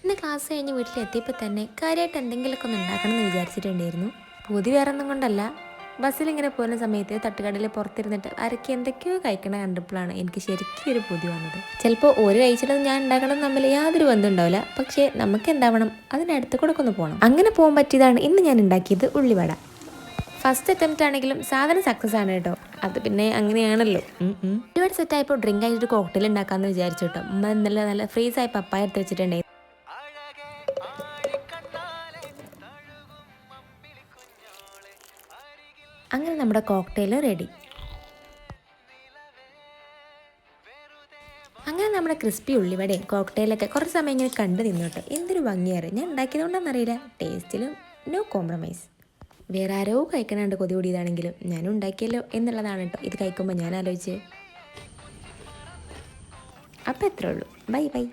ഇന്ന് ക്ലാസ് കഴിഞ്ഞ് വീട്ടിലെത്തിയപ്പോൾ തന്നെ കാര്യമായിട്ട് എന്തെങ്കിലുമൊക്കെ ഒന്ന് ഉണ്ടാക്കണം എന്ന് വിചാരിച്ചിട്ടുണ്ടായിരുന്നു. പൂതി വേറെ ഒന്നും കൊണ്ടല്ല, ബസ്സിലിങ്ങനെ പോകുന്ന സമയത്ത് തട്ടുകടയിൽ പുറത്തിരുന്നിട്ട് ആരൊക്കെ എന്തൊക്കെയോ കഴിക്കണ കണ്ടപ്പോഴാണ് എനിക്ക് ശരിക്കും ഒരു പൂതി വന്നത്. ചിലപ്പോൾ ഒരു കഴിച്ചിട്ടും ഞാൻ ഉണ്ടാക്കണം തമ്മിൽ യാതൊരു ബന്ധം ഉണ്ടാവില്ല, പക്ഷേ നമുക്ക് എന്താവണം, അതിനടുത്ത് കൂടെ ഒന്ന് പോകണം. അങ്ങനെ പോകാൻ പറ്റിയതാണ് ഇന്ന് ഞാൻ ഉണ്ടാക്കിയത് ഉള്ളിവട. ഫസ്റ്റ് അറ്റംപ്റ്റ് ആണെങ്കിലും സാധനം സക്സസ് ആണ് കേട്ടോ. അത് പിന്നെ അങ്ങനെയാണല്ലോ. ഒരുപാട് സെറ്റായപ്പോൾ ഡ്രിങ്ക് ആയിട്ട് കോക്ടെയിൽ ഉണ്ടാക്കാമെന്ന് വിചാരിച്ചു കേട്ടോ. ഇന്നലെ നല്ല ഫ്രീസായി പപ്പായ എടുത്ത് വെച്ചിട്ടുണ്ടായിരുന്നു. അങ്ങനെ നമ്മുടെ കോക്ടെയിൽ റെഡി. അങ്ങനെ നമ്മുടെ ക്രിസ്പി ഉള്ളിവടയും കോക്ടെയിലൊക്കെ കുറച്ച് സമയം ഇങ്ങനെ കണ്ടു നിന്നോട്ടെ. എന്തൊരു ഭംഗിയാറ്. ഞാൻ ഉണ്ടാക്കിയതുകൊണ്ടാണെന്നറിയില്ല, ടേസ്റ്റിലും നോ കോംപ്രമൈസ്. വേറെ ആരോ കഴിക്കണുണ്ട് കൊതി കൂടിയതാണെങ്കിലും ഞാനും ഉണ്ടാക്കിയല്ലോ എന്നുള്ളതാണ് കേട്ടോ ഇത് കഴിക്കുമ്പോൾ ഞാൻ ആലോചിച്ച്. അപ്പോൾ എത്രേ ഉള്ളൂ. Bye bye.